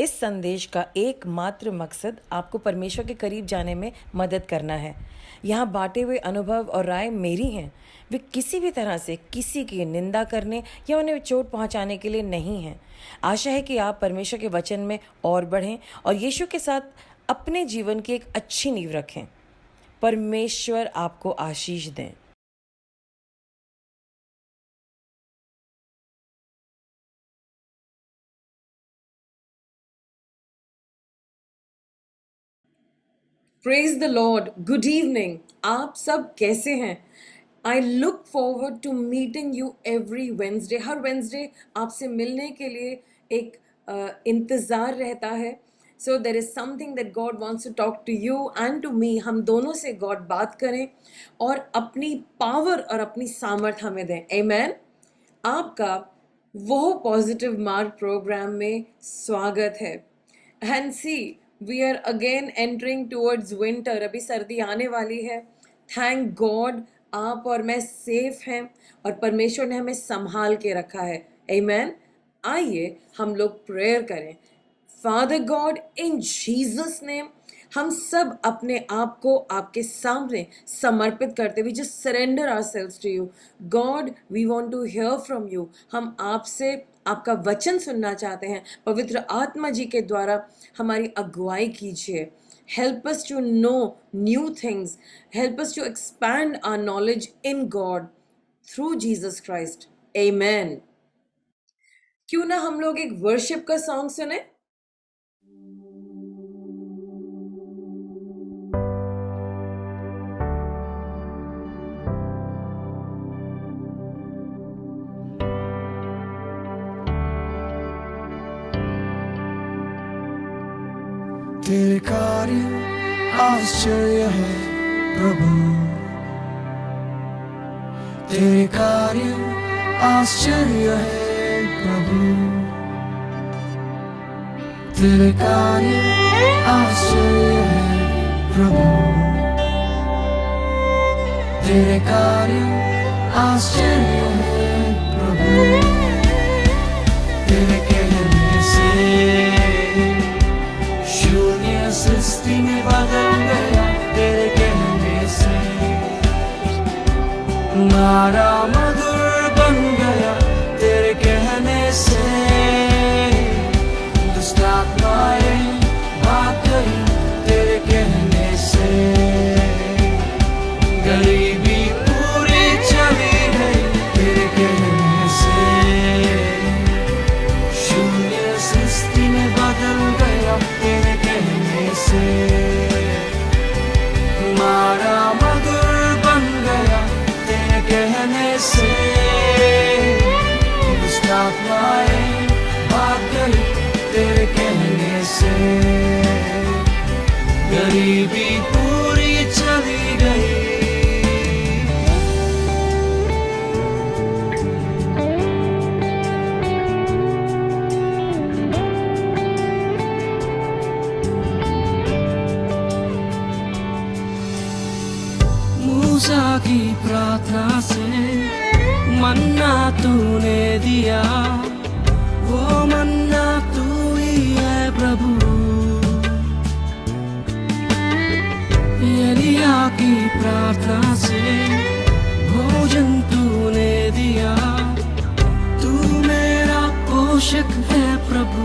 इस संदेश का एकमात्र मकसद आपको परमेश्वर के करीब जाने में मदद करना है। यहाँ बांटे हुए अनुभव और राय मेरी हैं, वे किसी भी तरह से किसी की निंदा करने या उन्हें चोट पहुँचाने के लिए नहीं हैं। आशा है कि आप परमेश्वर के वचन में और बढ़ें और यीशु के साथ अपने जीवन की एक अच्छी नींव रखें। परमेश्वर आपको आशीष दें। Praise the lord. Good evening. आप सब कैसे हैं? I look forward to meeting you every Wednesday. हर वेंसडे आपसे मिलने के लिए एक इंतज़ार रहता है। So there is something that God wants to talk to you and to me. हम दोनों से गॉड बात करें और अपनी पावर और अपनी सामर्थ हमें दें। आमीन। आपका वो पॉजिटिव मार्क प्रोग्राम में स्वागत है। And see, we are again entering towards winter. अभी सर्दी आने वाली है। थैंक गॉड आप और मैं सेफ हैं और परमेश्वर ने हमें संभाल के रखा है। आमीन। आइए हम लोग प्रेयर करें। फादर गॉड, इन जीसस नेम हम सब अपने आप को आपके सामने समर्पित करते हुए just surrender ourselves to you. God, we want to hear from you. हम आपसे आपका वचन सुनना चाहते हैं। पवित्र आत्मा जी के द्वारा हमारी अगुवाई कीजिए। Help us to know new things. Help us to expand our knowledge in God through Jesus Christ. Amen. क्यों ना हम लोग एक वर्शिप का सॉन्ग सुने? तेरे कार्य आश्चर्य है प्रभु, तेरे कार्य आश्चर्य है प्रभु, तेरे कार्य आश्चर्य है प्रभु, तेरे कार्य आश्चर्य है प्रभु। तेरे कहने से शून्य सृष्टि में बदल गया, तेरे कहने से मारा मधुर बन गया, तेरे कहने से दुष्ट आत्माएं भाग गई, तेरे कहने से गरीबी पूरी चली गई, तेरे कहने से शून्य सृष्टि में बदल गया, तेरे कहने से मारा मधुर बन गया, तेरे कहने से दुष्ट आत्माएं भाग गई, तेरे कहने से गरीबी पूरी चली गई। मूसा की प्रार्थना से मन्ना तूने दिया, वो मन्ना तू ही है प्रभु। एलिया की प्रार्थना से भोजन तूने दिया, तू मेरा पोषक है प्रभु।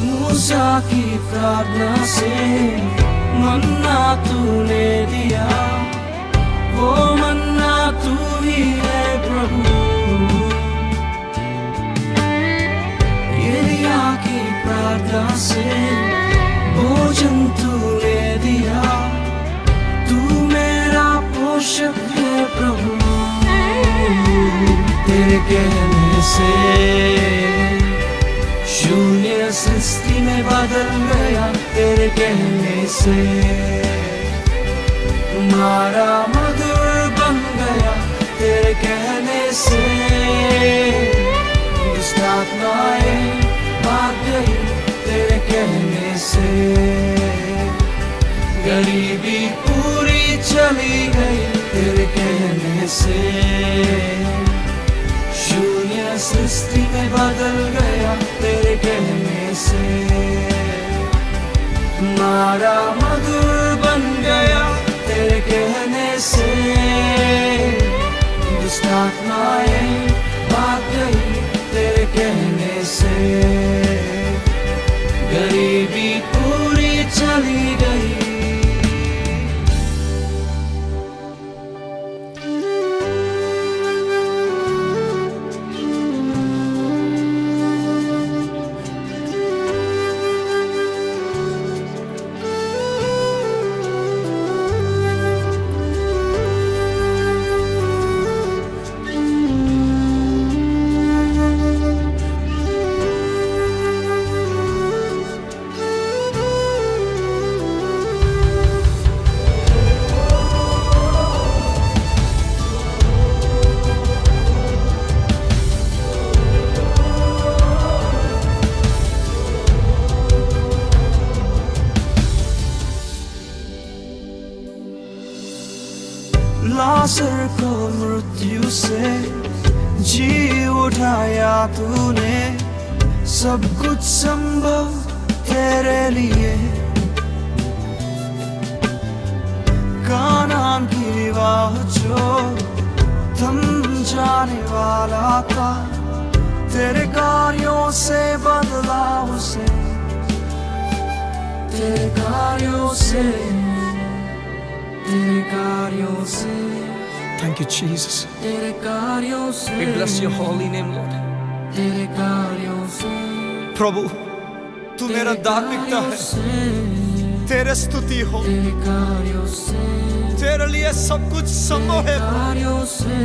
मूसा की प्रार्थना से मन्ना तूने दिया, वो मन्ना तू ही है प्रभु। एलिया की प्रार्थना से भोजन तूने दिया, तू मेरा पोषक है प्रभु। तेरे कहने से शून्य सृष्टि में बदल गया, तेरे कहने से मारा मधुर बन गया, तेरे कहने से दुष्ट आत्माएं भाग गई, तेरे कहने से गरीबी पूरी चली गई, तेरे कहने से शून्य सृष्टि में बदल गया तेरे कहने से, मारा मधुर बन गया तेरे कहने से। दुष्ट आत्माएं भाग गई तेरे कहने से, गरीबी पूरी चली गई। लाजर को मृत्यु से जी उठाया तूने, सब कुछ संभव तेरे लिए। कानान की विवाह जो थम जाने वाला था, तेरे कार्यों से बदला उसे, तेरे कार्यों से, तेरे कार्यों से। Thank you, Jesus. तेरे कार्यों से We bless your holy name, Lord. तेरे कार्यों से प्रभु, तू मेरा धार्मिकता है, तेरे स्तुति हो, तेरे कार्यों से तेरे लिए सब कुछ संभव है। कार्यों से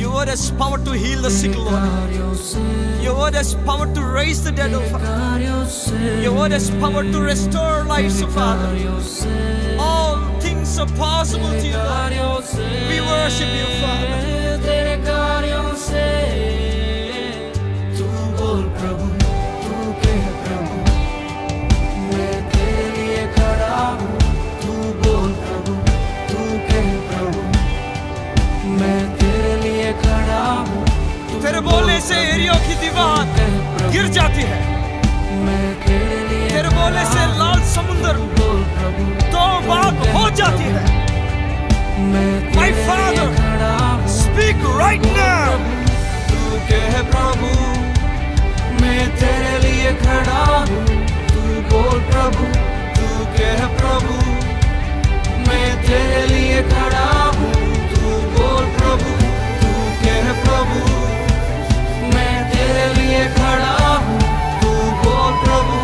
Your word has power to heal the sick, Lord. कार्यों से Your word has power to raise the dead, oh Father. कार्यों से Your word has power to restore lives, oh Father. कार्यों से All things are possible to you, Lord. कार्यों से We worship you, Father. तेरे कार्यों से। तू बोल प्रभु, तू कह प्रभु, मैं तेरे लिए खड़ा हूँ। तू बोल प्रभु, तू कह प्रभु, मैं तेरे लिए खड़ा हूँ। तू तेरे बोल बोलने से प्रभु, एरियो की दीवार कह प्रभु, गिर जाती है। मैं तेरे लिए तेरे बोलने से खड़ा हूँ। लाल समुंदर बोल प्रभु, दो भाग हो जाती है। मैं My तेरे Father, लिए खड़ा हूँ। Speak right now. तू कह प्रभु, मैं तेरे लिए खड़ा हूँ। तू बोल प्रभु, तू कह प्रभु, मैं तेरे लिए खड़ा हूँ। तू बोल प्रभु, तू कह प्रभु, मैं तेरे लिए खड़ा हूँ। तू बोल प्रभु,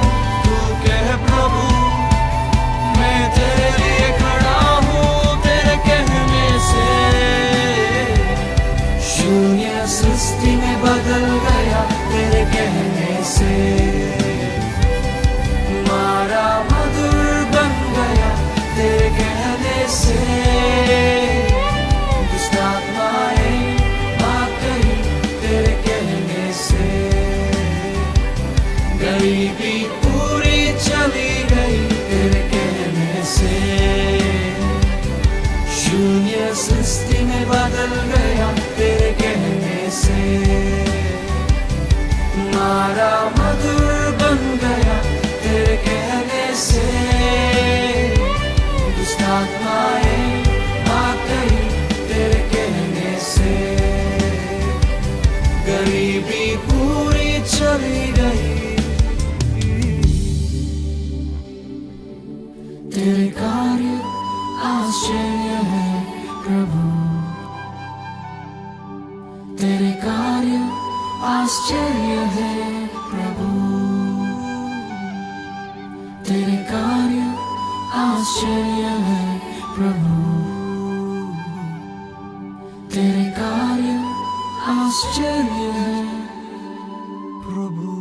तू कह प्रभु, मैं तेरे लिए खड़ा हूँ। तेरे कहने से शून्य सृष्टि में बदल गया तेरे कहने से, मारा मधुर बन गया तेरे कहने से। दुष्ट आत्माएं भाग गई तेरे कहने से, गरीबी पूरी चली गई तेरे कहने से। शून्य सृष्टि में बदल गया तेरे कहने से, मारा मधुर बन गया तेरे कहने से। दुष्ट आत्माएं भाग गई तेरे कहने से, गरीबी पूरी चली गई। तेरे कार्य आश्चर्य है प्रभु, तेरे कार्य आश्चर्य है प्रभु, तेरे कार्य आश्चर्य है प्रभु, तेरे कार्य आश्चर्य है प्रभु।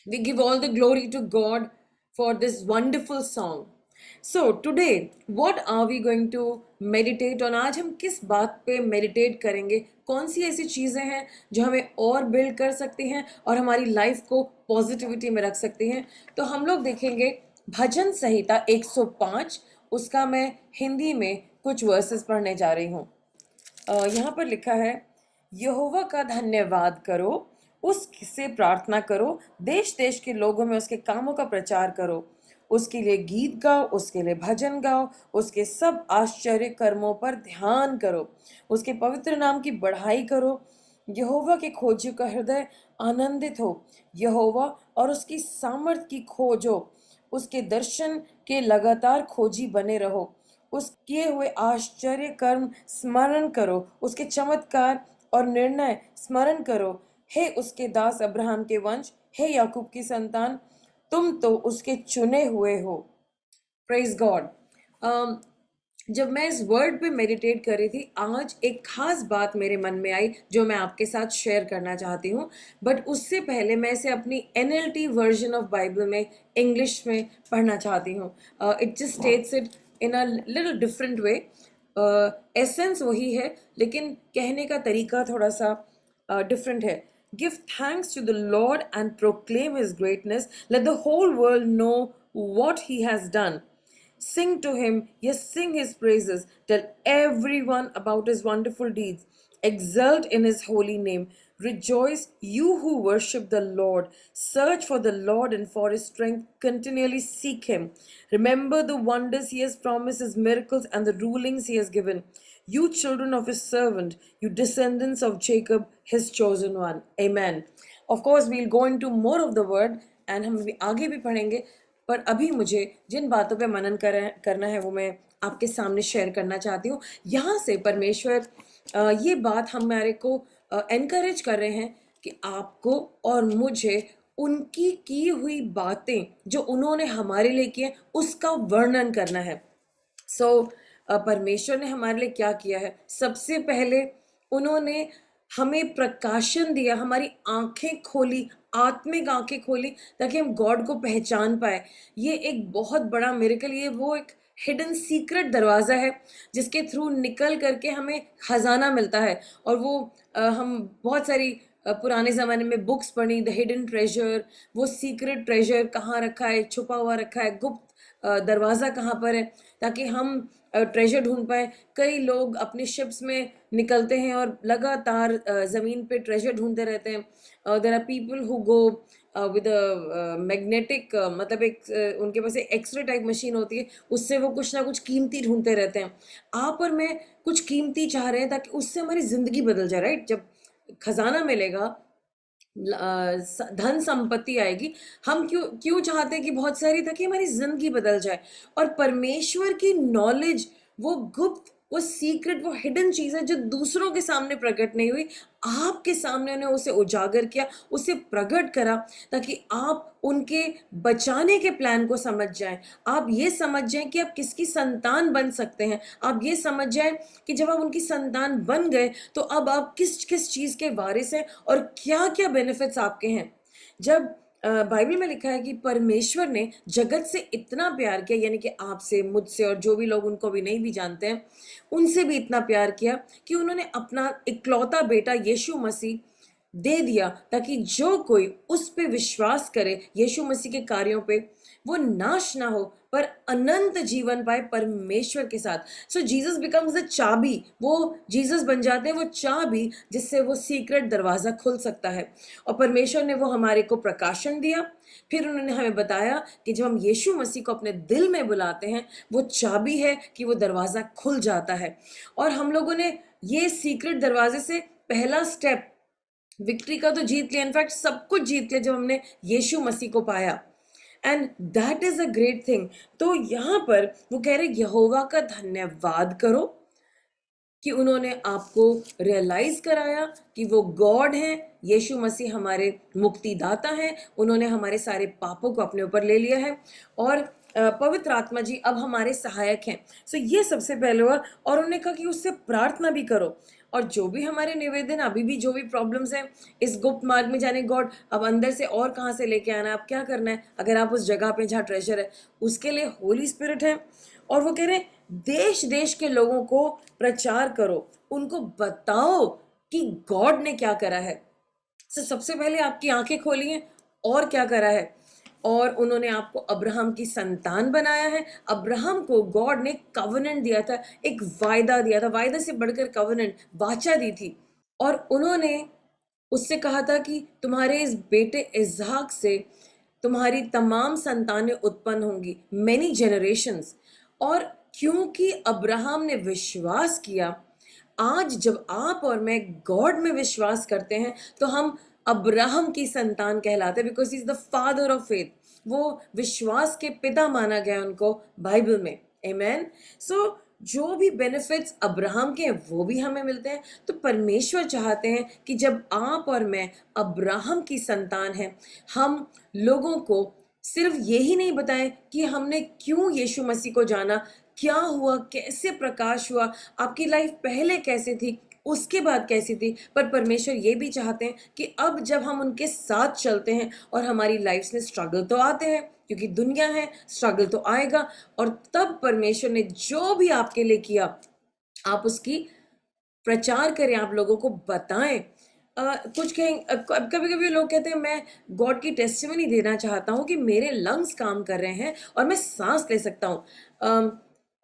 We give all the glory to God for this wonderful song. So today, what are we going to meditate on? आज हम किस बात पे meditate करेंगे? कौन सी ऐसी चीज़ें हैं जो हमें और बिल्ड कर सकती हैं और हमारी लाइफ को पॉजिटिविटी में रख सकती हैं? तो हम लोग देखेंगे भजन संहिता 105, उसका मैं हिंदी में कुछ वर्सेस पढ़ने जा रही हूँ। यहाँ पर लिखा है, यहोवा का धन्यवाद करो, उससे प्रार्थना करो, देश देश के लोगों में उसके कामों का प्रचार करो, उसके लिए गीत गाओ, उसके लिए भजन गाओ, उसके सब आश्चर्य कर्मों पर ध्यान करो, उसके पवित्र नाम की बढ़ाई करो। यहोवा के खोजियों का हृदय आनंदित हो, यहोवा और उसकी सामर्थ की खोजो, उसके दर्शन के लगातार खोजी बने रहो, उसके हुए आश्चर्य कर्म स्मरण करो, उसके चमत्कार और निर्णय स्मरण करो। हे उसके दास अब्राहम के वंश, हे याकूब की संतान, तुम तो उसके चुने हुए हो। Praise God. जब मैं इस वर्ड पे मेडिटेट कर रही थी, आज एक खास बात मेरे मन में आई जो मैं आपके साथ शेयर करना चाहती हूँ। बट उससे पहले मैं इसे अपनी NLT वर्जन ऑफ बाइबल में इंग्लिश में पढ़ना चाहती हूँ। It just states it in a little different way. Essence वही है, लेकिन कहने का तरीका थोड़ा सा different है। Give thanks to the Lord and proclaim his greatness. Let the whole world know what he has done. Sing to him, yes, sing his praises. Tell everyone about his wonderful deeds. Exult in his holy name. Rejoice, you who worship the Lord. Search for the Lord and for his strength. Continually seek him. Remember the wonders he has promised, his miracles, and the rulings he has given. You children of his servant, you descendants of Jacob, his chosen one. Amen. Of course, we'll go into more of the word and हम आगे भी पढ़ेंगे, पर अभी मुझे जिन बातों पे मनन करना है वो मैं आपके सामने शेयर करना चाहती हूँ। यहाँ से परमेश्वर ये बात हमारे को एनकरेज कर रहे हैं कि आपको और मुझे उनकी की हुई बातें जो उन्होंने हमारे लिए की है उसका वर्णन करना है। परमेश्वर ने हमारे लिए क्या किया है? सबसे पहले उन्होंने हमें प्रकाशन दिया, हमारी आंखें खोली, आत्मिक आंखें खोली, ताकि हम गॉड को पहचान पाए। ये एक बहुत बड़ा मिरेकल, ये वो एक हिडन सीक्रेट दरवाज़ा है जिसके थ्रू निकल करके हमें खजाना मिलता है। और वो हम बहुत सारी पुराने ज़माने में बुक्स पढ़ी, द हिडन ट्रेजर, वो सीक्रेट ट्रेजर कहाँ रखा है, छुपा हुआ रखा है, गुप्त दरवाज़ा कहाँ पर है, ताकि हम ट्रेजर ढूंढ पाए। कई लोग अपनी शिप्स में निकलते हैं और लगातार ज़मीन पे ट्रेजर ढूंढते रहते हैं। There are people who go with magnetic, मतलब एक उनके पास एक एक्सरे टाइप मशीन होती है, उससे वो कुछ ना कुछ कीमती ढूंढते रहते हैं। आप और मैं कुछ कीमती चाह रहे हैं ताकि उससे हमारी ज़िंदगी बदल जाए, राइट? जब खजाना मिलेगा, धन संपत्ति आएगी, हम क्यों क्यों चाहते हैं कि बहुत सारी, ताकि हमारी जिंदगी बदल जाए। और परमेश्वर की नॉलेज, वो गुप्त, वो सीक्रेट, वो हिडन चीज है जो दूसरों के सामने प्रकट नहीं हुई, आपके सामने उन्हें उसे उजागर किया, उसे प्रकट करा, ताकि आप उनके बचाने के प्लान को समझ जाएं। आप ये समझ जाएं कि आप किसकी संतान बन सकते हैं। आप ये समझ जाएं कि जब आप उनकी संतान बन गए तो अब आप किस किस चीज़ के वारिस हैं और क्या क्या बेनिफिट्स आपके हैं। जब बाइबल में लिखा है कि परमेश्वर ने जगत से इतना प्यार किया, यानी कि आपसे, मुझसे और जो भी लोग उनको भी नहीं भी जानते हैं, उनसे भी इतना प्यार किया कि उन्होंने अपना इकलौता बेटा यीशु मसीह दे दिया, ताकि जो कोई उस पे विश्वास करे, यीशु मसीह के कार्यों पे, वो नाश ना हो पर अनंत जीवन पाए परमेश्वर के साथ। सो जीसस बिकम्स द चाबी, वो जीसस बन जाते हैं वो चाबी जिससे वो सीक्रेट दरवाज़ा खुल सकता है। और परमेश्वर ने वो हमारे को प्रकाशन दिया। फिर उन्होंने हमें बताया कि जब हम यीशु मसीह को अपने दिल में बुलाते हैं, वो चाबी है कि वो दरवाज़ा खुल जाता है। और हम लोगों ने ये सीक्रेट दरवाजे से पहला स्टेप, विक्ट्री का तो जीत लिया, इनफैक्ट सब कुछ जीत लिया जब हमने यीशु मसीह को पाया। And that is a great thing. तो यहाँ पर वो कह रहे यहोवा का धन्यवाद करो कि उन्होंने आपको रियलाइज कराया कि वो गॉड हैं, यीशु मसीह हमारे मुक्तिदाता हैं, उन्होंने हमारे सारे पापों को अपने ऊपर ले लिया है, और पवित्र आत्मा जी अब हमारे सहायक हैं। सो ये सबसे पहले हुआ। और उन्होंने कहा कि उससे प्रार्थना भी करो, और जो भी हमारे निवेदन, अभी भी जो भी प्रॉब्लम्स हैं इस गुप्त मार्ग में जाने, गॉड अब अंदर से और कहाँ से लेके आना है, अब क्या करना है, अगर आप उस जगह पे जहाँ ट्रेजर है उसके लिए होली स्पिरिट है। और वो कह रहे हैं देश देश के लोगों को प्रचार करो, उनको बताओ कि गॉड ने क्या करा है। सबसे पहले आपकी आंखें खोली हैं और क्या करा है, और उन्होंने आपको अब्राहम की संतान बनाया है। अब्राहम को गॉड ने कवनेंट दिया था, एक वायदा दिया था, वायदा से बढ़कर कवनेंट, वाचा दी थी। और उन्होंने उससे कहा था कि तुम्हारे इस बेटे इसहाक से तुम्हारी तमाम संतानें उत्पन्न होंगी, मेनी जनरेशंस। और क्योंकि अब्राहम ने विश्वास किया, आज जब आप और मैं गॉड में विश्वास करते हैं तो हम अब्राहम की संतान कहलाते हैं, because he is the father of faith. वो विश्वास के पिता माना गया उनको बाइबल में। आमेन। सो जो भी बेनिफिट्स अब्राहम के हैं वो भी हमें मिलते हैं। तो परमेश्वर चाहते हैं कि जब आप और मैं अब्राहम की संतान हैं, हम लोगों को सिर्फ यही नहीं बताएं कि हमने क्यों यीशु मसीह को जाना, क्या हुआ, कैसे प्रकाश हुआ, आपकी लाइफ पहले कैसे थी, उसके बाद कैसी थी, पर परमेश्वर ये भी चाहते हैं कि अब जब हम उनके साथ चलते हैं और हमारी लाइफ में स्ट्रगल तो आते हैं, क्योंकि दुनिया है, स्ट्रगल तो आएगा, और तब परमेश्वर ने जो भी आपके लिए किया आप उसकी प्रचार करें, आप लोगों को बताएं। कुछ कहें, कभी कभी लोग कहते हैं मैं गॉड की टेस्टिमनी देना चाहता हूँ कि मेरे लंग्स काम कर रहे हैं और मैं सांस ले सकता हूँ।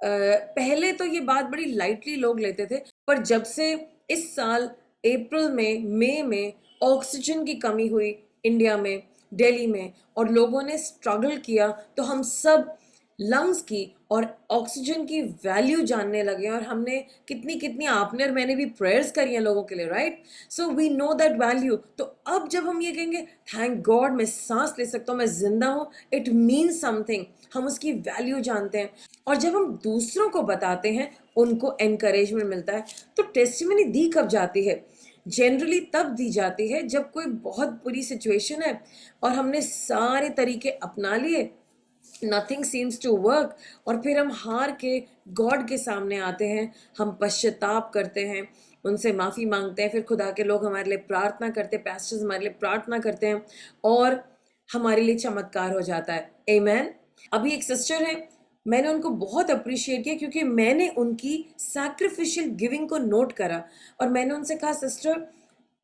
पहले तो ये बात बड़ी लाइटली लोग लेते थे, पर जब से इस साल अप्रैल में, मई में ऑक्सीजन की कमी हुई इंडिया में, दिल्ली में, और लोगों ने स्ट्रगल किया, तो हम सब लंग्स की और ऑक्सीजन की वैल्यू जानने लगे। और हमने कितनी कितनी, आपने और मैंने भी प्रेयर्स करी हैं लोगों के लिए, right? So we know that value. तो अब जब हम ये कहेंगे थैंक गॉड मैं सांस ले सकता हूँ, मैं जिंदा हूँ, इट मीन्स समथिंग, हम उसकी वैल्यू जानते हैं। और जब हम दूसरों को बताते हैं उनको एनकरेजमेंट मिलता है। तो टेस्टिमनी दी कब जाती है? जनरली तब दी जाती है जब कोई बहुत बुरी सिचुएशन है और हमने सारे तरीके अपना लिए, नथिंग सीम्स टू वर्क, और फिर हम हार के गॉड के सामने आते हैं, हम पश्चाताप करते हैं, उनसे माफ़ी मांगते हैं, फिर खुदा के लोग हमारे लिए प्रार्थना करते हैं, पैस्टर्स हमारे लिए प्रार्थना करते हैं, और हमारे लिए चमत्कार हो जाता है। आमेन। अभी एक सिस्टर है, मैंने उनको बहुत अप्रिशिएट किया क्योंकि मैंने उनकी सैक्रिफिशियल गिविंग को नोट करा, और मैंने उनसे कहा सिस्टर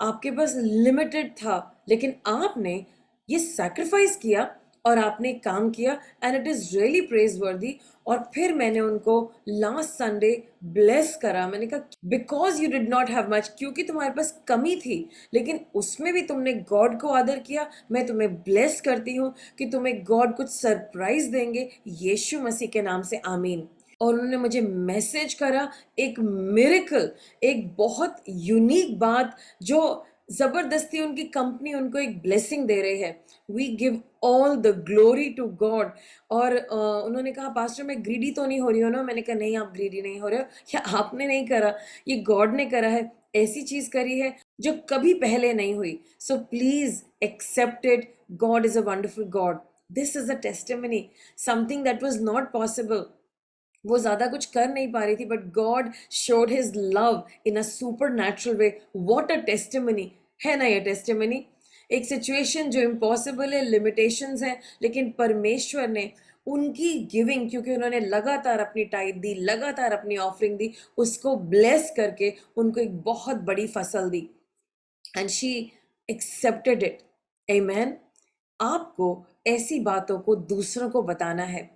आपके पास लिमिटेड था, लेकिन आपने ये सैक्रिफाइस किया और आपने काम किया, and it is really praise वर्दी। और फिर मैंने उनको लास्ट संडे ब्लेस करा। मैंने कहा because you did not have much, क्योंकि तुम्हारे पास कमी थी, लेकिन उसमें भी तुमने गॉड को आदर किया, मैं तुम्हें ब्लेस करती हूँ कि तुम्हें गॉड कुछ सरप्राइज देंगे यीशु मसीह के नाम से, आमीन। और उन्होंने मुझे मैसेज करा, एक मिरेकल, एक बहुत यूनिक बात, जो जबरदस्ती उनकी कंपनी उनको एक ब्लेसिंग दे रही है। We give all the glory to God. और उन्होंने कहा पास्टर मैं ग्रीडी तो नहीं हो रही हो ना? मैंने कहा नहीं, आप ग्रीडी नहीं हो रहे हो, या आपने नहीं करा, ये गॉड ने करा है, ऐसी चीज करी है जो कभी पहले नहीं हुई। So please accept it, God is a wonderful God. This is a testimony, something that was not possible. वो ज्यादा कुछ कर नहीं पा रही थी, but God showed his love in a supernatural way. What a testimony है ना ये टेस्टिमनी। एक सिचुएशन जो इम्पॉसिबल है, लिमिटेशंस हैं, लेकिन परमेश्वर ने उनकी गिविंग, क्योंकि उन्होंने लगातार अपनी टाइट दी, लगातार अपनी ऑफरिंग दी, उसको ब्लेस करके उनको एक बहुत बड़ी फसल दी, एंड शी एक्सेप्टेड इट। आमेन। आपको ऐसी बातों को दूसरों को बताना है।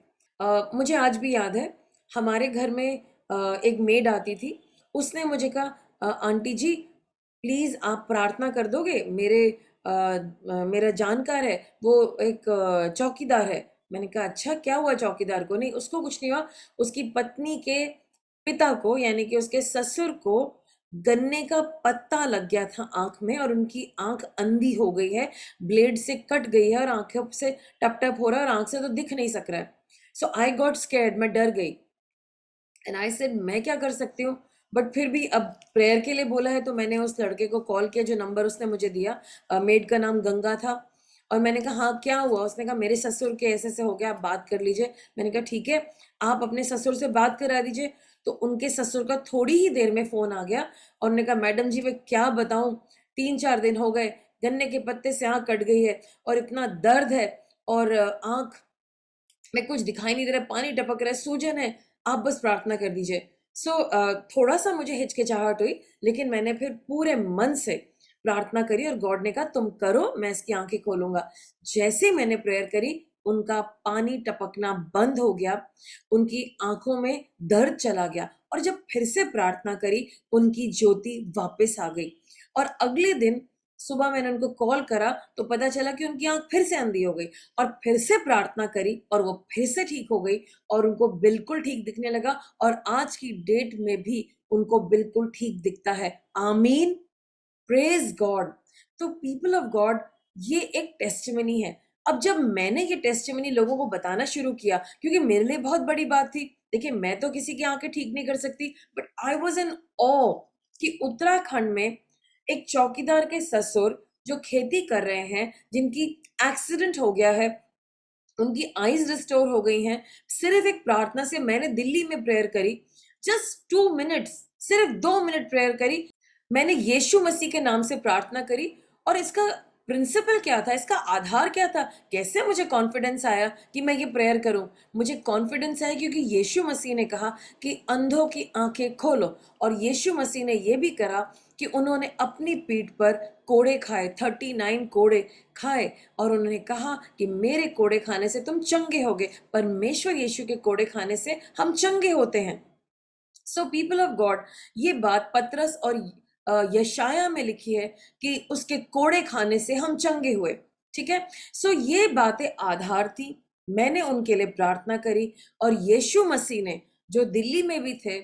मुझे आज भी याद है, हमारे घर में एक मेड आती थी, उसने मुझे कहा आंटी जी प्लीज़ आप प्रार्थना कर दोगे, मेरा जानकार है, वो एक चौकीदार है। मैंने कहा अच्छा क्या हुआ चौकीदार को? नहीं, उसको कुछ नहीं हुआ, उसकी पत्नी के पिता को, यानी कि उसके ससुर को गन्ने का पत्ता लग गया था आंख में, और उनकी आंख अंधी हो गई है, ब्लेड से कट गई है, और आंखों से टप टप हो रहा है, और आंख से तो दिख नहीं सक रहा है। सो आई गॉट स्कैर्ड, मैं डर गई, एंड आई सेड मैं क्या कर सकती हूँ? बट फिर भी अब प्रेयर के लिए बोला है तो मैंने उस लड़के को कॉल किया जो नंबर उसने मुझे दिया। मेड का नाम गंगा था, और मैंने कहा हाँ क्या हुआ? उसने कहा मेरे ससुर के ऐसे से हो गया, आप बात कर लीजिए। मैंने कहा ठीक है, आप अपने ससुर से बात करा दीजिए। तो उनके ससुर का थोड़ी ही देर में फ़ोन आ गया, और उन्होंने कहा मैडम जी मैं क्या बताऊँ, 3-4 दिन हो गए, गन्ने के पत्ते से आँख कट गई है, और इतना दर्द है, और आँख में कुछ दिखाई नहीं दे रहा है, पानी टपक रहा है, सूजन है, आप बस प्रार्थना कर दीजिए। सो थोड़ा सा मुझे हिचकिचाहट हुई, लेकिन मैंने फिर पूरे मन से प्रार्थना करी, और गॉड ने कहा तुम करो, मैं इसकी आंखें खोलूंगा। जैसे मैंने प्रेयर करी, उनका पानी टपकना बंद हो गया, उनकी आंखों में दर्द चला गया और जब फिर से प्रार्थना करी उनकी ज्योति वापस आ गई। और अगले दिन सुबह मैंने उनको कॉल करा तो पता चला कि उनकी आंख फिर से अंधी हो गई और फिर से प्रार्थना करी और वो फिर से ठीक हो गई और उनको बिल्कुल ठीक दिखने लगा और आज की डेट में भी उनको बिल्कुल ठीक दिखता है। आमीन, प्रेज गॉड। तो पीपल ऑफ गॉड, ये एक टेस्टिमनी है। अब जब मैंने ये टेस्टिमनी लोगों को बताना शुरू किया, क्योंकि मेरे लिए बहुत बड़ी बात थी। देखिए, मैं तो किसी की आंखें ठीक नहीं कर सकती, बट आई वॉज इन ऑ कि उत्तराखंड में एक चौकीदार के ससुर जो खेती कर रहे हैं, जिनकी एक्सीडेंट हो गया है, उनकी आईज रिस्टोर हो गई हैं, सिर्फ एक प्रार्थना से। मैंने दिल्ली में प्रेयर करी, जस्ट 2 मिनट्स, सिर्फ 2 मिनट प्रेयर करी। मैंने यीशु मसीह के नाम से प्रार्थना करी और इसका प्रिंसिपल क्या था, इसका आधार क्या था, कैसे मुझे कॉन्फिडेंस आया कि मैं ये प्रेयर करूं? मुझे कॉन्फिडेंस आया क्योंकि यीशु मसीह ने कहा कि अंधों की आंखें खोलो, और यीशु मसीह ने ये भी करा कि उन्होंने अपनी पीठ पर कोड़े खाए, 39 कोड़े खाए, और उन्होंने कहा कि मेरे कोड़े खाने से तुम चंगे होगे। परमेश्वर यीशु के कोड़े खाने से हम चंगे होते हैं। सो पीपल ऑफ गॉड, ये बात पतरस और यशाया में लिखी है कि उसके कोड़े खाने से हम चंगे हुए। ठीक है, सो ये बातें आधार थी। मैंने उनके लिए प्रार्थना करी और यीशु मसीह ने, जो दिल्ली में भी थे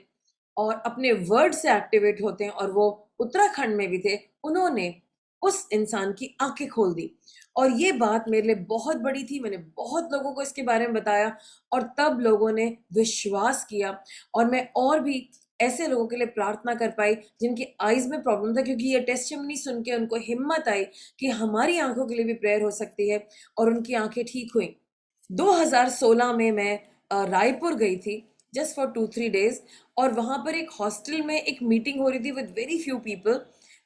और अपने वर्ड से एक्टिवेट होते हैं और वो उत्तराखंड में भी थे, उन्होंने उस इंसान की आंखें खोल दी। और ये बात मेरे लिए बहुत बड़ी थी। मैंने बहुत लोगों को इसके बारे में बताया और तब लोगों ने विश्वास किया और मैं और भी ऐसे लोगों के लिए प्रार्थना कर पाई जिनकी आईज में प्रॉब्लम था, क्योंकि ये टेस्टिमनी सुन के उनको हिम्मत आई कि हमारी आंखों के लिए भी प्रेयर हो सकती है, और उनकी आंखें ठीक हुई। 2016 में मैं रायपुर गई थी जस्ट फॉर 2-3 डेज, और वहाँ पर एक हॉस्टल में एक मीटिंग हो रही थी विद वेरी फ्यू पीपल।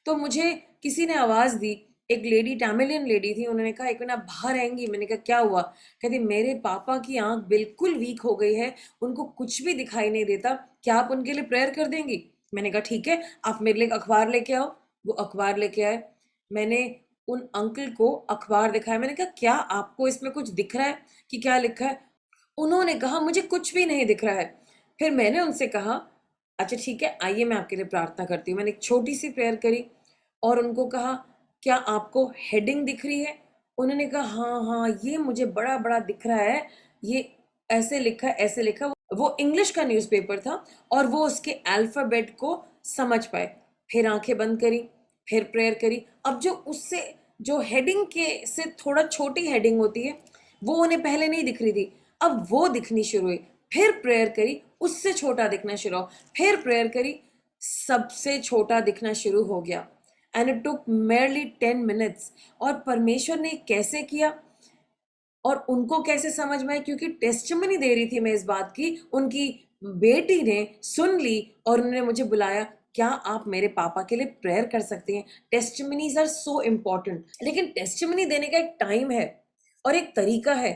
तो मुझे किसी ने आवाज़ दी, एक लेडी, टैमिलियन लेडी थी। उन्होंने कहा, एक मिनट आप बाहर आएंगी? मैंने कहा क्या हुआ? कहती, मेरे पापा की आंख बिल्कुल वीक हो गई है, उनको कुछ भी दिखाई नहीं देता, क्या आप उनके लिए प्रेयर कर देंगी? मैंने कहा ठीक है, आप मेरे लिए एक अखबार लेके आओ। वो अखबार लेके आए। मैंने उन अंकल को अखबार दिखाया। मैंने कहा क्या आपको इसमें कुछ दिख रहा है कि क्या लिखा है? उन्होंने कहा मुझे कुछ भी नहीं दिख रहा है। फिर मैंने उनसे कहा अच्छा ठीक है, आइए मैं आपके लिए प्रार्थना करती हूँ। मैंने एक छोटी सी प्रेयर करी और उनको कहा क्या आपको हेडिंग दिख रही है? उन्होंने कहा हाँ हाँ, ये मुझे बड़ा बड़ा दिख रहा है, ये ऐसे लिखा है, ऐसे लिखा। वो इंग्लिश का न्यूज़पेपर था और वो उसके अल्फ़ाबेट को समझ पाए। फिर आंखें बंद करी, फिर प्रेयर करी। अब जो उससे, जो हेडिंग के से थोड़ा छोटी हेडिंग होती है, वो उन्हें पहले नहीं दिख रही थी, अब वो दिखनी शुरू हुई। फिर प्रेयर करी, उससे छोटा दिखना शुरू हुआ। फिर प्रेयर करी, सबसे छोटा दिखना शुरू हो गया। And it took merely 10 minutes. और परमेश्वर ने कैसे किया और उनको कैसे समझ में आया, क्योंकि टेस्टिमनी दे रही थी मैं इस बात की। उनकी बेटी ने सुन ली और उन्होंने मुझे बुलाया, क्या आप मेरे पापा के लिए प्रेयर कर सकते हैं? Testimonies are so important. लेकिन टेस्टिमनी देने का एक टाइम है और एक तरीका है।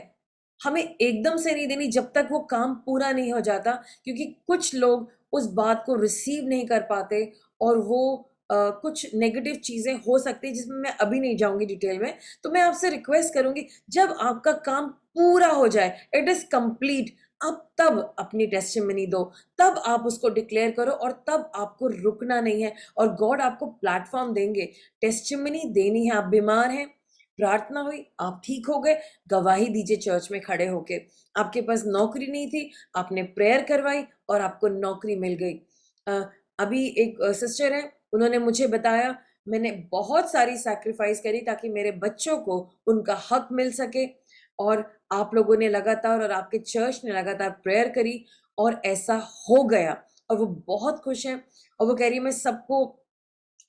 हमें एकदम से नहीं देनी जब तक वो काम पूरा नहीं हो जाता, क्योंकि कुछ लोग उस बात को रिसीव नहीं कर पाते और वो कुछ नेगेटिव चीज़ें हो सकती है जिसमें मैं अभी नहीं जाऊंगी डिटेल में। तो मैं आपसे रिक्वेस्ट करूंगी, जब आपका काम पूरा हो जाए, इट इज़ कंप्लीट, अब तब अपनी टेस्टिमनी दो, तब आप उसको डिक्लेयर करो और तब आपको रुकना नहीं है और गॉड आपको प्लेटफॉर्म देंगे। टेस्टिमनी देनी है। आप बीमार हैं, प्रार्थना हुई, आप ठीक हो गए, गवाही दीजिए चर्च में खड़े होके। आपके पास नौकरी नहीं थी, आपने प्रेयर करवाई और आपको नौकरी मिल गई। अभी एक सिस्टर है, उन्होंने मुझे बताया मैंने बहुत सारी सैक्रिफाइस करी ताकि मेरे बच्चों को उनका हक मिल सके, और आप लोगों ने लगातार और आपके चर्च ने लगातार प्रेयर करी और ऐसा हो गया और वो बहुत खुश हैं। और वो कह रही है मैं सबको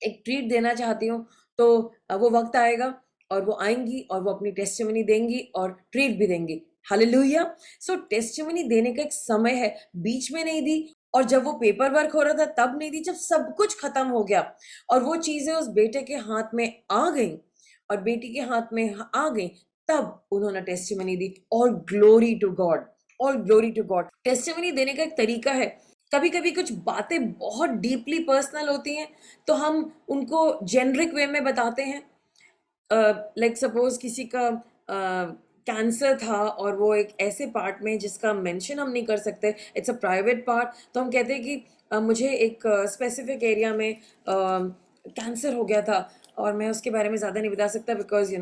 एक ट्रीट देना चाहती हूँ, तो वो वक्त आएगा और वो आएंगी और वो अपनी टेस्टिमनी देंगी और ट्रीट भी देंगी। हालेलुया। सो टेस्टिमनी देने का एक समय है, बीच में नहीं दी, और जब वो पेपर वर्क हो रहा था तब नहीं दी, जब सब कुछ खत्म हो गया और वो चीजें उस बेटे के हाथ में आ गई और बेटी के हाथ में आ गई, तब उन्होंने टेस्टिमनी दी। और ग्लोरी टू गॉड, और ग्लोरी टू गॉड। टेस्टिमनी देने का एक तरीका है। कभी कभी कुछ बातें बहुत डीपली पर्सनल होती हैं तो हम उनको जेनरिक वे में बताते हैं। लाइक सपोज किसी का कैंसर था और वो एक ऐसे पार्ट में जिसका मेंशन हम नहीं कर सकते, इट्स अ प्राइवेट पार्ट, तो हम कहते हैं कि मुझे एक स्पेसिफिक एरिया में कैंसर हो गया था और मैं उसके बारे में ज़्यादा नहीं बता सकता बिकॉज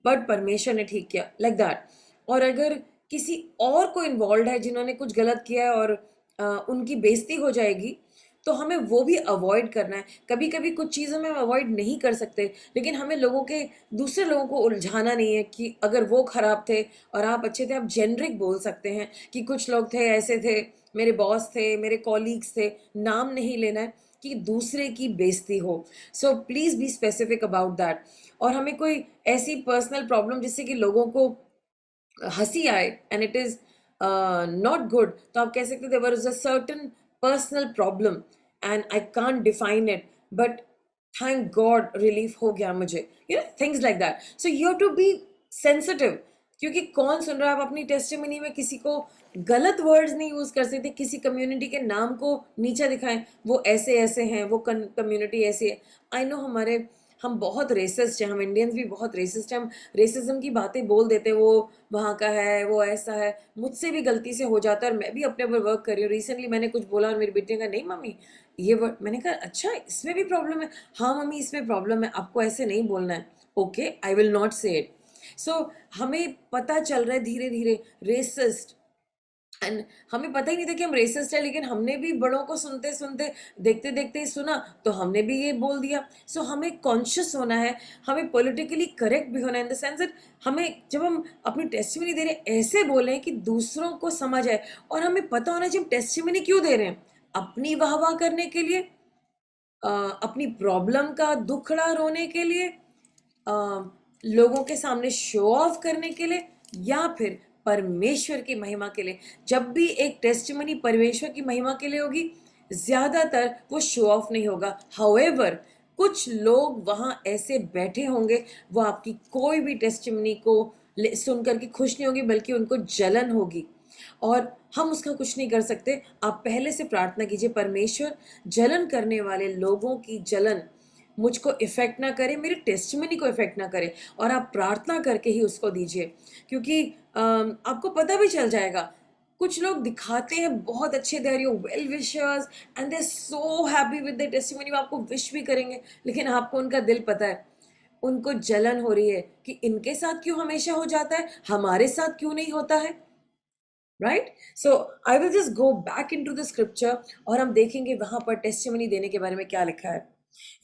बट परमेश्वर ने ठीक किया, लाइक दैट। और अगर किसी और को इन्वॉल्व है जिन्होंने कुछ गलत किया है और उनकी बेइज्जती हो जाएगी, तो हमें वो भी अवॉइड करना है। कभी कभी कुछ चीज़ों में हम अवॉइड नहीं कर सकते, लेकिन हमें दूसरे लोगों को उलझाना नहीं है कि अगर वो खराब थे और आप अच्छे थे। आप जेनरिक बोल सकते हैं कि कुछ लोग थे, ऐसे थे, मेरे बॉस थे, मेरे कॉलीग्स थे, नाम नहीं लेना है कि दूसरे की बेइज्जती हो। So please be specific about that. और हमें कोई ऐसी पर्सनल प्रॉब्लम जिससे कि लोगों को हंसी आए and it is not good, तो आप कह सकते there was a certain personal problem and I can't define it, but thank God relief हो गया मुझे, things like that. So you have to be sensitive, क्योंकि कौन सुन रहा है। आप अपनी टेस्टिमनी में किसी को गलत वर्ड्स नहीं यूज कर सकते, किसी कम्युनिटी के नाम को नीचा दिखाएं, वो ऐसे ऐसे हैं, वो कम्युनिटी ऐसी है। आई नो हम बहुत रेसिस्ट हैं, हम इंडियंस भी बहुत रेसिस्ट हैं, हम रेसिज्म की बातें बोल देते हैं, वो वहाँ का है, वो ऐसा है। मुझसे भी गलती से हो जाता है और मैं भी अपने ऊपर वर्क कर रही हूँ। रिसेंटली मैंने कुछ बोला और मेरी बेटी ने कहा नहीं मम्मी ये वर्ड, मैंने कहा अच्छा इसमें भी प्रॉब्लम है, हाँ मम्मी इसमें प्रॉब्लम है, आपको ऐसे नहीं बोलना है। ओके, आई विल नॉट से इट। सो हमें पता चल रहा है धीरे धीरे रेसिस्ट, एंड हमें पता ही नहीं था कि हम रेसिस्ट है, लेकिन हमने भी बड़ों को सुनते सुनते देखते देखते ही सुना तो हमने भी ये बोल दिया। सो हमें कॉन्शियस होना है, हमें पॉलिटिकली करेक्ट भी होना है, इन द सेंस दैट हमें जब हम अपनी टेस्टिमनी दे रहे हैं ऐसे बोलें कि दूसरों को समझ आए। और हमें पता होना चाहिए हम टेस्टिमनी क्यों दे रहे हैं, अपनी वाहवाह करने के लिए, अपनी प्रॉब्लम का दुखड़ा रोने के लिए, लोगों के सामने शो ऑफ करने के लिए, या फिर परमेश्वर की महिमा के लिए। जब भी एक टेस्टिमनी परमेश्वर की महिमा के लिए होगी, ज्यादातर वो शो ऑफ नहीं होगा। हाउएवर कुछ लोग वहां ऐसे बैठे होंगे, वो आपकी कोई भी टेस्टिमनी को सुन करके खुश नहीं होगी, बल्कि उनको जलन होगी, और हम उसका कुछ नहीं कर सकते। आप पहले से प्रार्थना कीजिए, परमेश्वर जलन करने वाले लोगों की जलन मुझको इफेक्ट ना करे, मेरी टेस्टिमनी को इफेक्ट ना करे, और आप प्रार्थना करके ही उसको दीजिए। क्योंकि आपको पता भी चल जाएगा, कुछ लोग दिखाते हैं बहुत अच्छे, they are your well wishers and they are so happy with the testimony, वो आपको विश भी करेंगे, लेकिन आपको उनका दिल पता है, उनको जलन हो रही है कि इनके साथ क्यों हमेशा हो जाता है, हमारे साथ क्यों नहीं होता है। Right, so I will just go back into the scripture और हम देखेंगे वहां पर टेस्टिमनी देने के बारे में क्या लिखा है।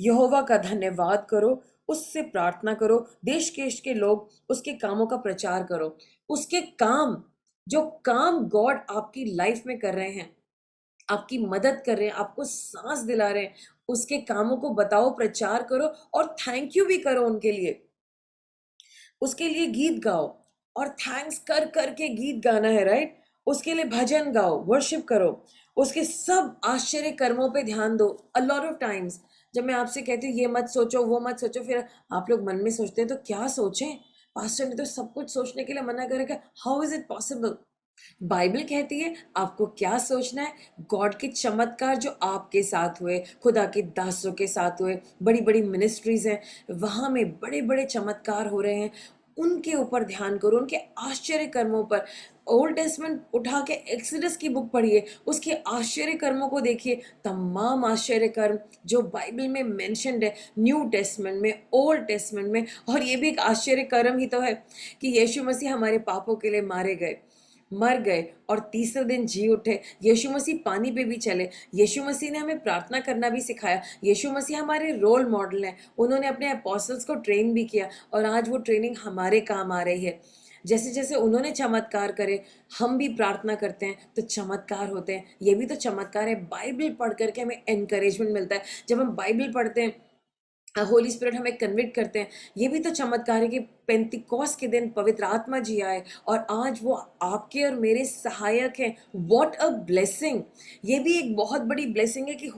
यहोवा का धन्यवाद करो, उससे प्रार्थना करो, देश केश के लोग उसके कामों का प्रचार करो। उसके काम, जो काम गॉड आपकी लाइफ में कर रहे हैं, आपकी मदद कर रहे हैं, आपको सांस दिला रहे हैं, उसके कामों को बताओ, प्रचार करो और थैंक यू भी करो उनके लिए। उसके लिए गीत गाओ, और थैंक्स कर करके गीत गाना है, राइट। उसके लिए भजन गाओ, वर्शिप करो, उसके सब आश्चर्य कर्मों पे ध्यान दो। अ लॉट ऑफ टाइम्स जब मैं आपसे कहती हूँ ये मत सोचो वो मत सोचो, फिर आप लोग मन में सोचते हैं तो क्या सोचें, पास्टर ने तो सब कुछ सोचने के लिए मना करेगा, how is it possible. Bible कहती है आपको क्या सोचना है, गॉड के चमत्कार जो आपके साथ हुए, खुदा के दासों के साथ हुए, बड़ी बड़ी मिनिस्ट्रीज हैं वहां में बड़े बड़े चमत्कार हो रहे हैं, उनके ऊपर ध्यान करो, उनके आश्चर्य कर्मों पर। ओल्ड टेस्टमेंट उठा के एक्सोडस की बुक पढ़िए, उसके आश्चर्य कर्मों को देखिए, तमाम आश्चर्य कर्म जो बाइबल में मेंशन्ड है, न्यू टेस्टमेंट में, ओल्ड टेस्टमेंट में। और ये भी एक आश्चर्य कर्म ही तो है कि यीशु मसीह हमारे पापों के लिए मारे गए, मर गए और तीसरे दिन जी उठे। यीशु मसीह पानी पे भी चले, यीशु मसीह ने हमें प्रार्थना करना भी सिखाया, यीशु मसीह हमारे रोल मॉडल हैं, उन्होंने अपने अपोस्टल्स को ट्रेन भी किया, और आज वो ट्रेनिंग हमारे काम आ रही है। जैसे जैसे उन्होंने चमत्कार करे, हम भी प्रार्थना करते हैं तो चमत्कार होते हैं। ये भी तो चमत्कार है, बाइबल पढ़ करके हमें एनकरेजमेंट मिलता है। जब हम बाइबल पढ़ते हैं, होली स्पिरिट हमें कन्विक्ट करते हैं। ये भी तो चमत्कार है कि पेंतिकोस के दिन पवित्र आत्मा जी आए और आज वो आपके और मेरे सहायक हैं। What a blessing. ये भी एक बहुत बड़ी ब्लेसिंग है कि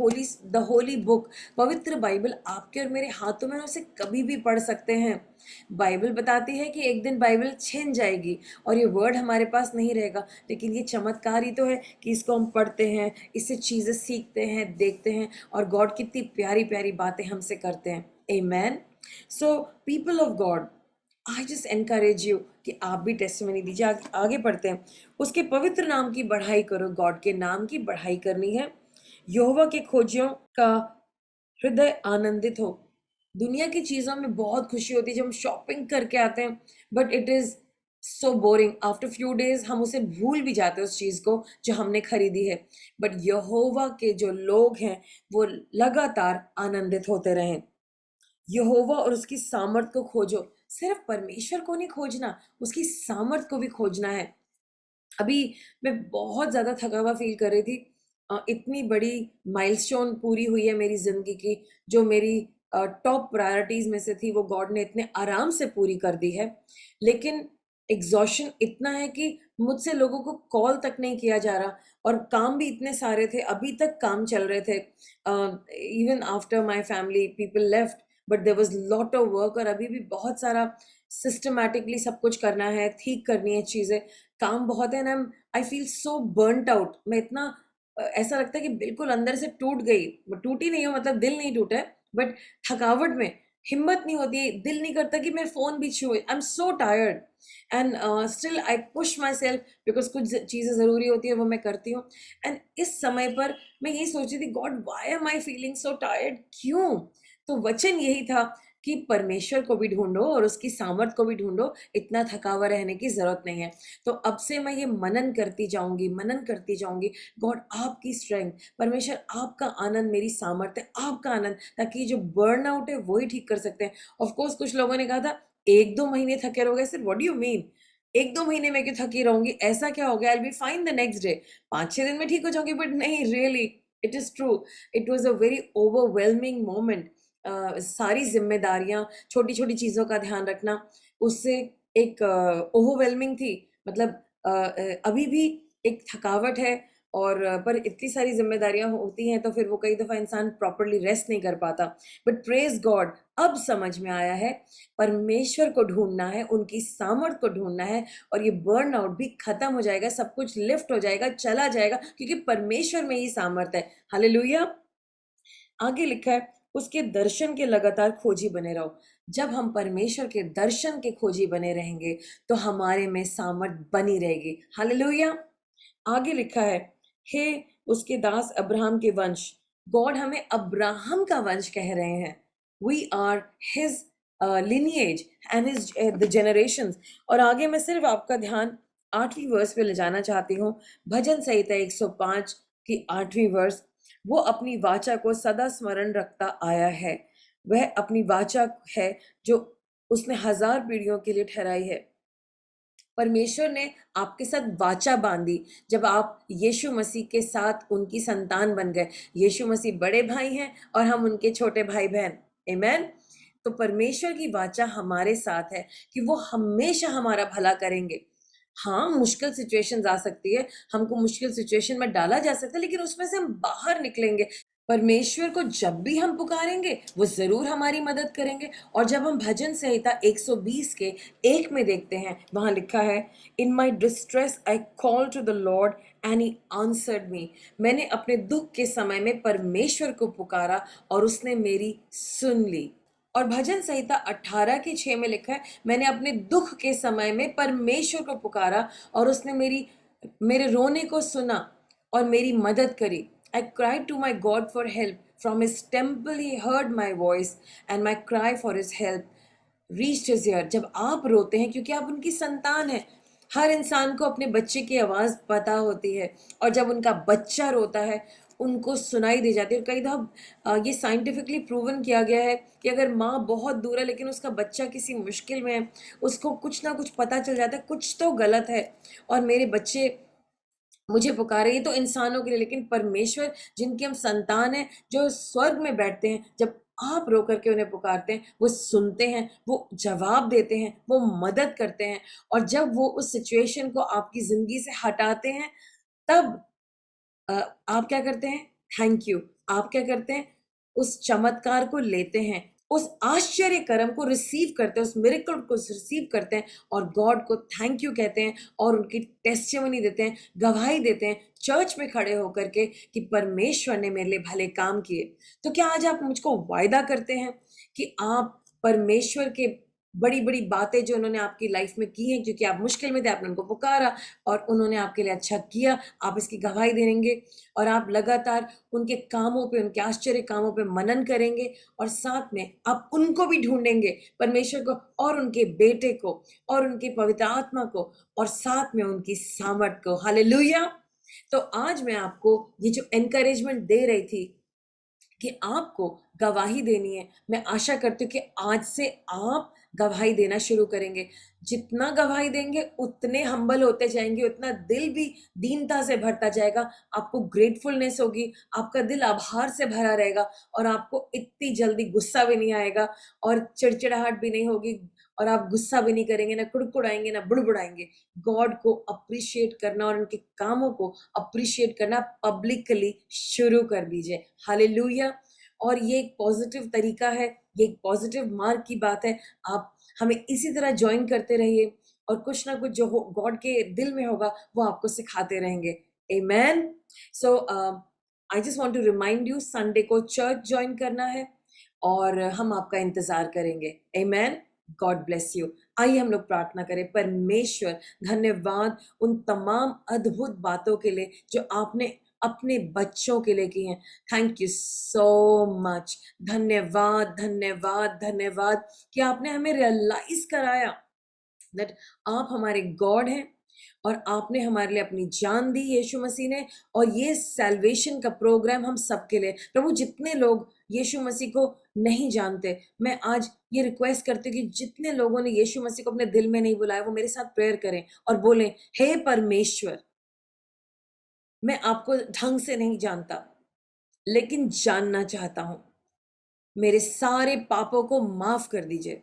द होली बुक, पवित्र बाइबल आपके और मेरे हाथों में, उसे कभी भी पढ़ सकते हैं। बाइबल बताती है कि एक दिन बाइबल छिन जाएगी और ये वर्ड हमारे पास नहीं रहेगा, लेकिन ये चमत्कार ही तो है कि इसको हम पढ़ते हैं, इससे चीज़ें सीखते हैं, देखते हैं, और गॉड कितनी प्यारी प्यारी बातें हमसे करते हैं। Amen. So people of God, I just encourage you, कि आप भी टेस्टिमनी दीजिए। आगे पढ़ते हैं। उसके पवित्र नाम की बढ़ाई करो, गॉड के नाम की बढ़ाई करनी है। यहोवा के खोजियों का हृदय आनंदित हो। दुनिया की चीज़ों में बहुत खुशी होती है जब हम शॉपिंग करके आते हैं, but it is so boring. After few days हम उसे भूल भी जाते हैं उस चीज़ को जो हमने खरीदी है। बट यहोवा के जो लोग हैं वो लगातार आनंदित होते रहें। यहोवा और उसकी सामर्थ को खोजो। सिर्फ परमेश्वर को नहीं खोजना, उसकी सामर्थ को भी खोजना है। अभी मैं बहुत ज़्यादा थका हुआ फील कर रही थी। इतनी बड़ी माइलस्टोन पूरी हुई है मेरी ज़िंदगी की, जो मेरी टॉप प्रायोरिटीज़ में से थी, वो गॉड ने इतने आराम से पूरी कर दी है। लेकिन एग्ज़ॉशन इतना है कि मुझसे लोगों को कॉल तक नहीं किया जा रहा, और काम भी इतने सारे थे, अभी तक काम चल रहे थे। Even after my family people left, but there was lot of work, और अभी भी बहुत सारा सिस्टमैटिकली सब कुछ करना है, ठीक करनी है चीज़ें। काम बहुत है ना, I feel so burnt out. मैं इतना ऐसा लगता है कि बिल्कुल अंदर से टूट गई। मैं टूटी नहीं हूँ, मतलब दिल नहीं टूटा है, बट थकावट में हिम्मत नहीं होती, दिल नहीं करता कि मैं फ़ोन भी छूए। I am so tired and still I push my self, because कुछ चीज़ें ज़रूरी होती है वो मैं करती हूँ। एंड इस समय पर मैं यही सोच रही थी, God why am I feeling so tired, क्यों? तो वचन यही था कि परमेश्वर को भी ढूंढो और उसकी सामर्थ को भी ढूंढो, इतना थका हुआ रहने की ज़रूरत नहीं है। तो अब से मैं ये मनन करती जाऊंगी, मनन करती जाऊंगी। गॉड आपकी स्ट्रेंथ, परमेश्वर आपका आनंद मेरी सामर्थ है, आपका आनंद, ताकि जो बर्न आउट है वो ही ठीक कर सकते हैं। ऑफकोर्स कुछ लोगों ने कहा था 1-2 महीने थके रहोगे। Sir what do you mean? 1-2 महीने में क्यों थकी रहूंगी? ऐसा क्या हो गया? I will be fine the next day, 5-6 दिन में ठीक हो जाऊंगी। बट नहीं, really it is true, it was a very overwhelming moment. सारी जिम्मेदारियां, छोटी छोटी चीज़ों का ध्यान रखना, उससे एक ओवरवेलमिंग थी। मतलब अभी भी एक थकावट है, और पर इतनी सारी जिम्मेदारियां होती हैं तो फिर वो कई दफ़ा इंसान प्रॉपरली रेस्ट नहीं कर पाता। बट प्रेज गॉड, अब समझ में आया है, परमेश्वर को ढूंढना है, उनकी सामर्थ को ढूंढना है, और ये बर्न आउट भी खत्म हो जाएगा, सब कुछ लिफ्ट हो जाएगा, चला जाएगा, क्योंकि परमेश्वर में ही सामर्थ है। हालेलुया। आगे लिखा है, उसके दर्शन के लगातार खोजी बने रहो। जब हम परमेश्वर के दर्शन के खोजी बने रहेंगे तो हमारे में सामर्थ बनी रहेगी। हालेलुया। आगे लिखा है, हे उसके दास अब्राहम के वंश। गॉड हमें अब्राहम का वंश कह रहे हैं। We are his lineage and his the generations. और आगे मैं सिर्फ आपका ध्यान 8वीं वर्स पे ले जाना चाहती हूँ। भजन संहिता 105 की 8वीं वर्स। वो अपनी वाचा को सदा स्मरण रखता आया है। वह अपनी वाचा है जो उसने 1000 पीढ़ियों के लिए ठहराई है। परमेश्वर ने आपके साथ वाचा बांधी जब आप यीशु मसीह के साथ उनकी संतान बन गए। यीशु मसीह बड़े भाई हैं और हम उनके छोटे भाई बहन। आमेन। तो परमेश्वर की वाचा हमारे साथ है कि वो हमेशा हमारा भला करेंगे। हाँ, मुश्किल सिचुएशंस आ सकती है, हमको मुश्किल सिचुएशन में डाला जा सकता है, लेकिन उसमें से हम बाहर निकलेंगे। परमेश्वर को जब भी हम पुकारेंगे वो जरूर हमारी मदद करेंगे। और जब हम भजन संहिता 120 के 1 में देखते हैं, वहां लिखा है, in my distress I call to the lord and he answered me. मैंने अपने दुख के समय में परमेश्वर को पुकारा और उसने मेरी सुन ली। और भजन संहिता 18 के 6 में लिखा है, मैंने अपने दुख के समय में परमेश्वर को पुकारा और उसने मेरे रोने को सुना और मेरी मदद करी। I cried to my God for help. From his temple he heard my voice, and my cry for his help reached his ear. जब आप रोते हैं, क्योंकि आप उनकी संतान हैं, हर इंसान को अपने बच्चे की आवाज़ पता होती है, और जब उनका बच्चा रोता है उनको सुनाई दे जाती है। और कई दफ़ा ये साइंटिफिकली प्रूवन किया गया है कि अगर माँ बहुत दूर है लेकिन उसका बच्चा किसी मुश्किल में है, उसको कुछ ना कुछ पता चल जाता है, कुछ तो गलत है और मेरे बच्चे मुझे पुकारे। ये तो इंसानों के लिए, लेकिन परमेश्वर जिनकी हम संतान हैं, जो स्वर्ग में बैठते हैं, जब आप रो करके उन्हें पुकारते हैं वो सुनते हैं, वो जवाब देते हैं, वो मदद करते हैं। और जब वो उस सिचुएशन को आपकी ज़िंदगी से हटाते हैं, तब आप क्या करते हैं? Thank you. आप क्या करते हैं? उस चमत्कार को लेते हैं, उस आश्चर्य कर्म को रिसीव करते हैं, उस मिरेकल को रिसीव करते हैं और गॉड को थैंक यू कहते हैं और उनकी टेस्टिमनी देते हैं, गवाही देते हैं चर्च में खड़े होकर के कि परमेश्वर ने मेरे लिए भले काम किए। तो क्या आज आप मुझको वायदा करते हैं कि आप परमेश्वर के बड़ी बड़ी बातें जो उन्होंने आपकी लाइफ में की हैं, क्योंकि आप मुश्किल में थे, आपने उनको पुकारा और उन्होंने आपके लिए अच्छा किया, आप इसकी गवाही देंगे और आप लगातार उनके कामों पे, उनके आश्चर्य कामों पे मनन करेंगे और साथ में आप उनको भी ढूंढेंगे, परमेश्वर को और उनके बेटे को और उनके पवित्र आत्मा को और साथ में उनकी सामर्थ को। हालेलुया। तो आज मैं आपको ये जो एनकरेजमेंट दे रही थी कि आपको गवाही देनी है, मैं आशा करती हूँ कि आज से आप गवाही देना शुरू करेंगे। जितना गवाही देंगे उतने हम्बल होते जाएंगे, उतना दिल भी दीनता से भरता जाएगा, आपको ग्रेटफुलनेस होगी, आपका दिल आभार से भरा रहेगा और आपको इतनी जल्दी गुस्सा भी नहीं आएगा और चिड़चिड़ाहट भी नहीं होगी और आप गुस्सा भी नहीं करेंगे, ना कुड़कुड़ाएंगे ना बुड़बुड़ाएंगे। गॉड को अप्रिशिएट करना और उनके कामों को अप्रिशिएट करना पब्लिकली शुरू कर दीजिए। हालेलुया। और ये एक पॉजिटिव तरीका है, ये एक पॉजिटिव मार्ग की बात है। आप हमें इसी तरह ज्वाइन करते रहिए और कुछ ना कुछ जो गॉड के दिल में होगा वो आपको सिखाते रहेंगे। Amen. So I just want to remind you, Sunday को चर्च ज्वाइन करना है और हम आपका इंतजार करेंगे। आमेन। God bless you. आइए हम लोग प्रार्थना करें। परमेश्वर, धन्यवाद उन तमाम अद्भुत बातों के लिए जो आपने अपने बच्चों के लिए की हैं। Thank you so much. धन्यवाद धन्यवाद धन्यवाद कि आपने हमें रियलाइज कराया दैट आप हमारे गॉड हैं और आपने हमारे लिए अपनी जान दी यीशु मसीह ने। और ये सैल्वेशन का प्रोग्राम हम सबके लिए, प्रभु जितने लोग यीशु मसीह को नहीं जानते, मैं आज ये रिक्वेस्ट करती हूँ कि जितने लोगों ने यीशु मसीह को अपने दिल में नहीं बुलाया वो मेरे साथ प्रेयर करें और बोलें, हे परमेश्वर, मैं आपको ढंग से नहीं जानता लेकिन जानना चाहता हूं। मेरे सारे पापों को माफ कर दीजिए,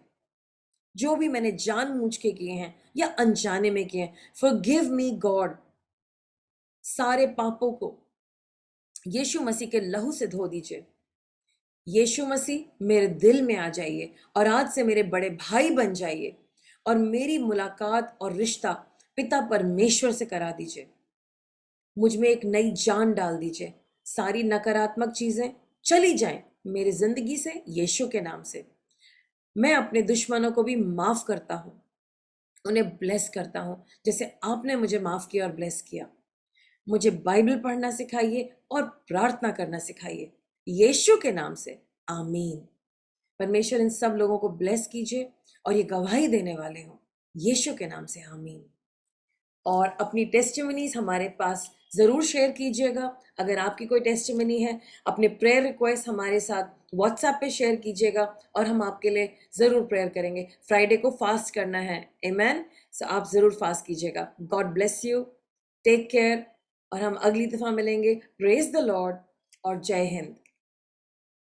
जो भी मैंने जानबूझ के किए हैं या अनजाने में किए हैं। Forgive me God. सारे पापों को यीशु मसीह के लहू से धो दीजिए। यीशु मसीह मेरे दिल में आ जाइए और आज से मेरे बड़े भाई बन जाइए और मेरी मुलाकात और रिश्ता पिता परमेश्वर से करा दीजिए। मुझ में एक नई जान डाल दीजिए। सारी नकारात्मक चीजें चली जाएं मेरी जिंदगी से यीशु के नाम से। मैं अपने दुश्मनों को भी माफ करता हूं, उन्हें ब्लेस करता हूं जैसे आपने मुझे माफ किया और ब्लेस किया। मुझे बाइबल पढ़ना सिखाइए और प्रार्थना करना सिखाइए यीशु के नाम से। आमीन। परमेश्वर इन सब लोगों को ब्लेस कीजिए और ये गवाही देने वाले हों यीशु के नाम से। आमीन। और अपनी टेस्टिमनीज हमारे पास ज़रूर शेयर कीजिएगा। अगर आपकी कोई टेस्टिमनी है, अपने प्रेयर रिक्वेस्ट हमारे साथ व्हाट्सएप पे शेयर कीजिएगा और हम आपके लिए ज़रूर प्रेयर करेंगे। फ्राइडे को फास्ट करना है। आमेन। सो आप ज़रूर फास्ट कीजिएगा। God bless you. Take care और हम अगली दफ़ा मिलेंगे। प्रेज द लॉर्ड और जय हिंद।